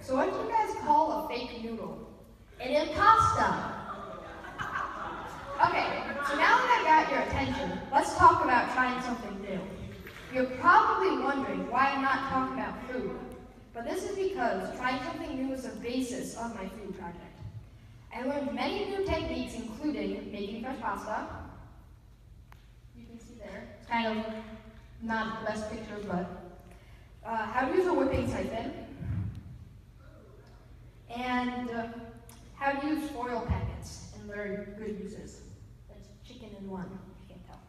So what do you guys call a fake noodle? An impasta. Okay, so now that I've got your attention, let's talk about trying something new. You're probably wondering why I'm not talking about food, but this is because trying something new is the basis of my food project. I learned many new techniques, including making fresh pasta. You can see there, it's kind of not the best picture, but how to use a whipping siphon, and how to use foil packets and their good uses. That's chicken in one, if you can't tell.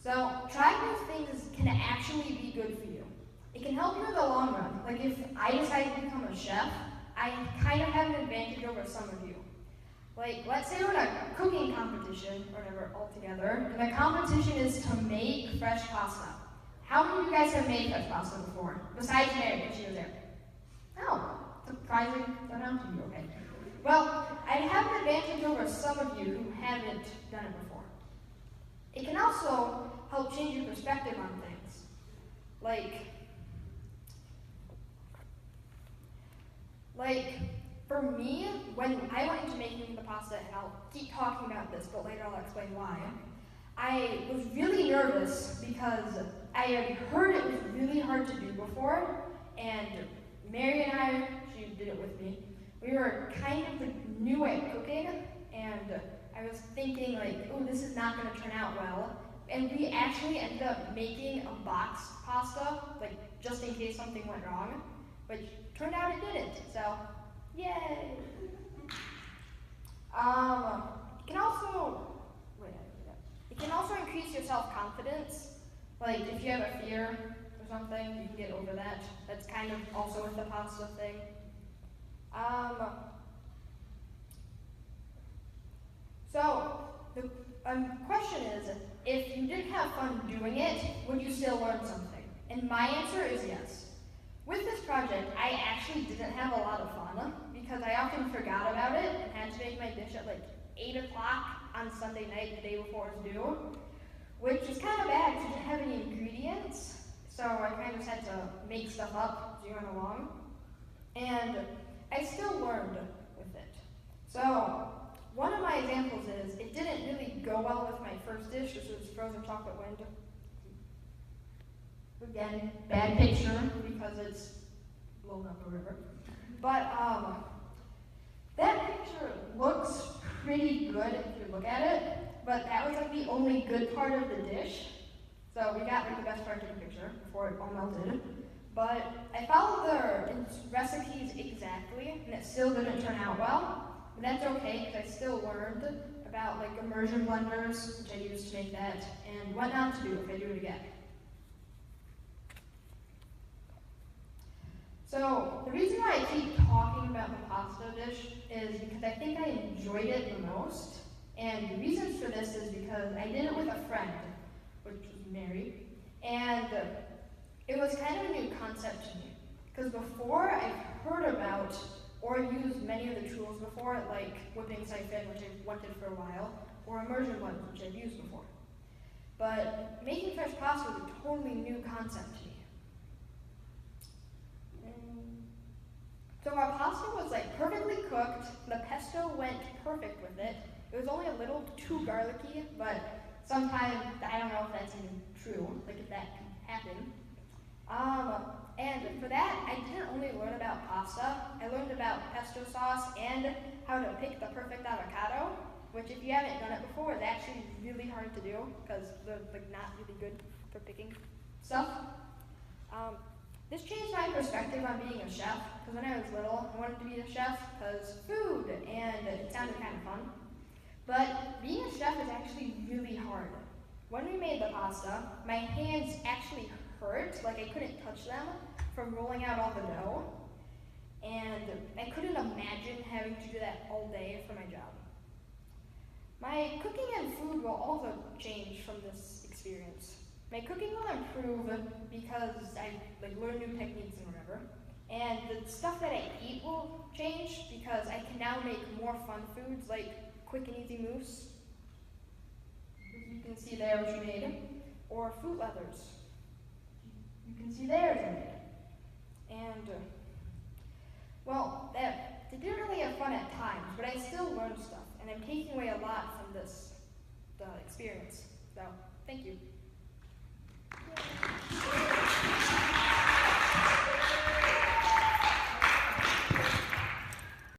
So trying new things can actually be good for you. It can help you in the long run. Like if I decide to become a chef, I kind of have an advantage over some of you. Like, let's say we're in a cooking competition, or whatever, all together, and the competition is to make fresh pasta. How many of you guys have made fresh pasta before? Besides Mary, because she was there. Oh, surprising amount of you, okay. Well, I have an advantage over some of you who haven't done it before. It can also help change your perspective on things. Like, for me, when I went into making the pasta, and I'll keep talking about this, but later I'll explain why, I was really nervous because I had heard it was really hard to do before, and Mary and I, she did it with me, we were kind of new at cooking, and I was thinking like, oh, this is not going to turn out well, and we actually ended up making a box pasta, like just in case something went wrong, which turned out it didn't, so yay! It can also increase your self-confidence. Like if you have a fear or something, you can get over that. That's kind of also with the pasta thing. So the question is, if you didn't have fun doing it, would you still learn something? And my answer is yes. With this project, I actually didn't have a lot of fun because I often forgot about it and had to make my dish at like 8 o'clock on Sunday night, the day before it was due, which is kind of bad because I didn't have any ingredients, so I kind of just had to make stuff up as you went along. And I still learned with it. So one of my examples is, it didn't really go well with my first dish, which was frozen chocolate wind. Again, bad picture because it's blown up or whatever. But that picture looks pretty good if you look at it, but that was like the only good part of the dish. So we got like the best part of the picture before it all melted. But I followed the recipes exactly, and it still didn't turn out well. But that's okay, because I still learned about like immersion blenders, which I used to make that, and what not to do if I do it again. So the reason why I keep talking about the pasta dish is because I think I enjoyed it the most. And the reasons for this is because I did it with a friend, which was Mary, and it was kind of a new concept to me. Because before I've heard about or used many of the tools before, like whipping siphon, which I've wanted for a while, or immersion blends, which I've used before. But making fresh pasta was a totally new concept to me. So our pasta was like perfectly cooked, the pesto went perfect with it. It was only a little too garlicky, but sometimes, I don't know if that's even true, like if that can happen. And for that, I didn't only learn about pasta, I learned about pesto sauce and how to pick the perfect avocado, which if you haven't done it before, is actually really hard to do, because they're like not really good for picking stuff. This changed my perspective on being a chef, because when I was little, I wanted to be a chef because food, and it sounded kind of fun. But being a chef is actually really hard. When we made the pasta, my hands actually hurt, like I couldn't touch them from rolling out all the dough. And I couldn't imagine having to do that all day for my job. My cooking and food will also change from this experience. My cooking will improve because I learn new techniques and whatever. And the stuff that I eat will change because I can now make more fun foods like quick and easy mousse, as you can see there which we made, or fruit leathers. You can see there what I made. And Well, they didn't really have fun at times, but I still learned stuff, and I'm taking away a lot from this